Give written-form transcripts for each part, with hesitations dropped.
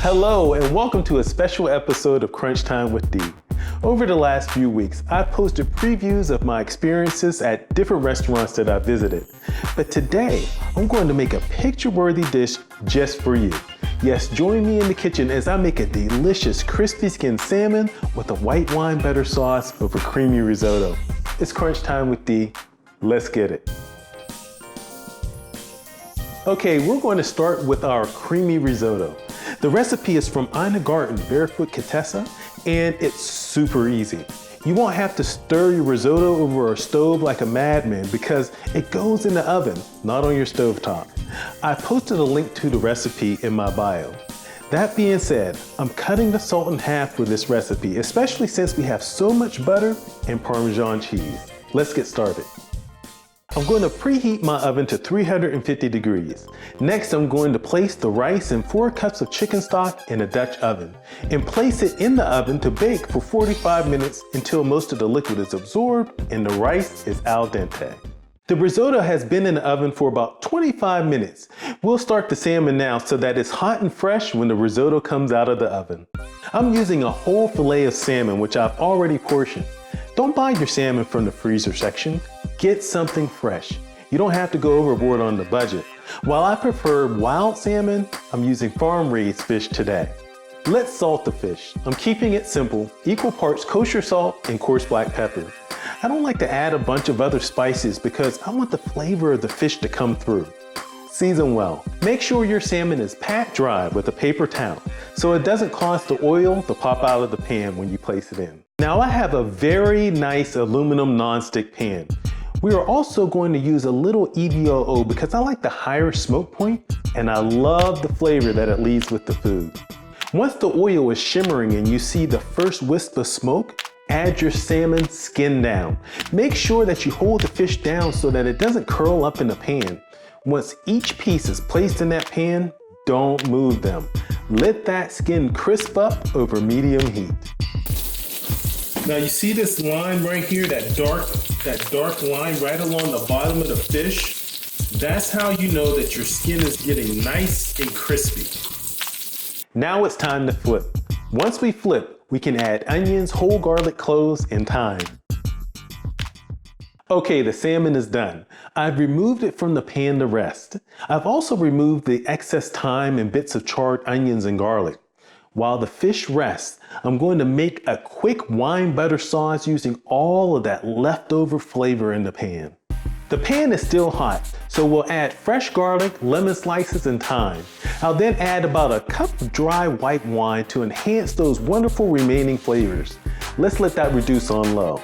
Hello and welcome to a special episode of Crunch Time with D. Over the last few weeks, I've posted previews of my experiences at different restaurants that I visited. But today, I'm going to make a picture-worthy dish just for you. Yes, join me in the kitchen as I make a delicious crispy skinned salmon with a white wine butter sauce over creamy risotto. It's Crunch Time with D. Let's get it. Okay, we're going to start with our creamy risotto. The recipe is from 𝗖𝗿𝒂𝒍 and it's super easy. You won't have to stir your risotto over a stove like a madman because it goes in the oven, not on your stovetop. I posted a link to the recipe in my bio. That being said, I'm cutting the salt in half for this recipe, especially since we have so much butter and Parmesan cheese. Let's get started. I'm going to preheat my oven to 350 degrees. Next, I'm going to place the rice and 4 cups of chicken stock in a Dutch oven and place it in the oven to bake for 45 minutes until most of the liquid is absorbed and the rice is al dente. The risotto has been in the oven for about 25 minutes. We'll start the salmon now so that it's hot and fresh when the risotto comes out of the oven. I'm using a whole fillet of salmon, which I've already portioned. Don't buy your salmon from the freezer section. Get something fresh. You don't have to go overboard on the budget. While I prefer wild salmon, I'm using farm-raised fish today. Let's salt the fish. I'm keeping it simple, equal parts kosher salt and coarse black pepper. I don't like to add a bunch of other spices because I want the flavor of the fish to come through. Season well. Make sure your salmon is pat dry with a paper towel so it doesn't cause the oil to pop out of the pan when you place it in. Now I have a very nice aluminum nonstick pan. We are also going to use a little EVOO because I like the higher smoke point and I love the flavor that it leaves with the food. Once the oil is shimmering and you see the first wisp of smoke, add your salmon skin down. Make sure that you hold the fish down so that it doesn't curl up in the pan. Once each piece is placed in that pan, don't move them. Let that skin crisp up over medium heat. Now you see this line right here, that dark line right along the bottom of the fish? That's how you know that your skin is getting nice and crispy. Now it's time to flip. Once we flip, we can add onions, whole garlic cloves, and thyme. Okay, the salmon is done. I've removed it from the pan to rest. I've also removed the excess thyme and bits of charred onions and garlic. While the fish rests, I'm going to make a quick wine butter sauce using all of that leftover flavor in the pan. The pan is still hot, so we'll add fresh garlic, lemon slices, and thyme. I'll then add about a cup of dry white wine to enhance those wonderful remaining flavors. Let's let that reduce on low.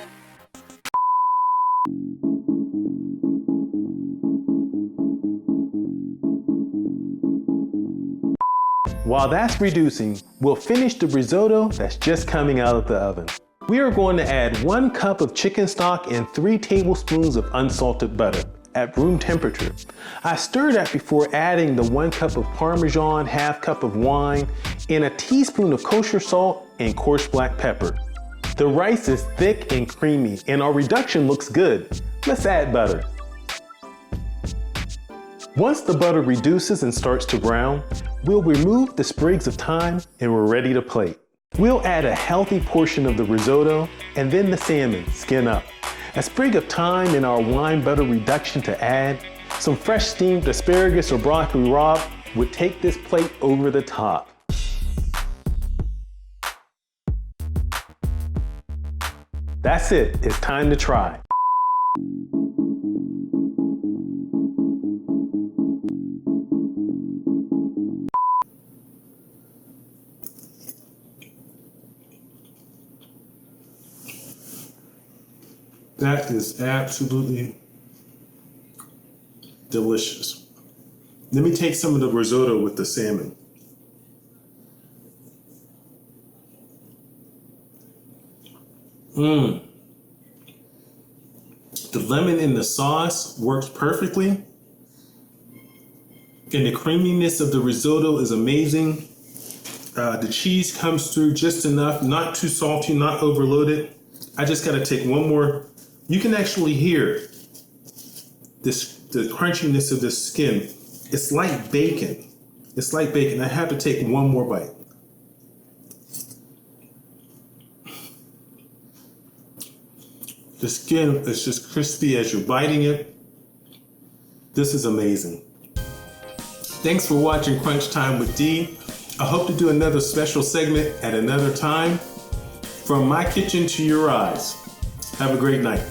While that's reducing, we'll finish the risotto that's just coming out of the oven. We are going to add 1 cup of chicken stock and 3 tablespoons of unsalted butter at room temperature. I stir that before adding the 1 cup of Parmesan, ½ cup of wine, and a teaspoon of kosher salt and coarse black pepper. The rice is thick and creamy and our reduction looks good. Let's add butter. Once the butter reduces and starts to brown, we'll remove the sprigs of thyme and we're ready to plate. We'll add a healthy portion of the risotto and then the salmon, skin up. A sprig of thyme in our wine butter reduction to add. Some fresh steamed asparagus or broccoli rabe would take this plate over the top. That's it, it's time to try. That is absolutely delicious. Let me take some of the risotto with the salmon. The lemon in the sauce works perfectly. And the creaminess of the risotto is amazing. The cheese comes through just enough, not too salty, not overloaded. I just gotta take one more. You can actually hear the crunchiness of the skin. It's like bacon. It's like bacon. I have to take one more bite. The skin is just crispy as you're biting it. This is amazing. Thanks for watching Crunch Time with D. I hope to do another special segment at another time. From my kitchen to your eyes. Have a great night.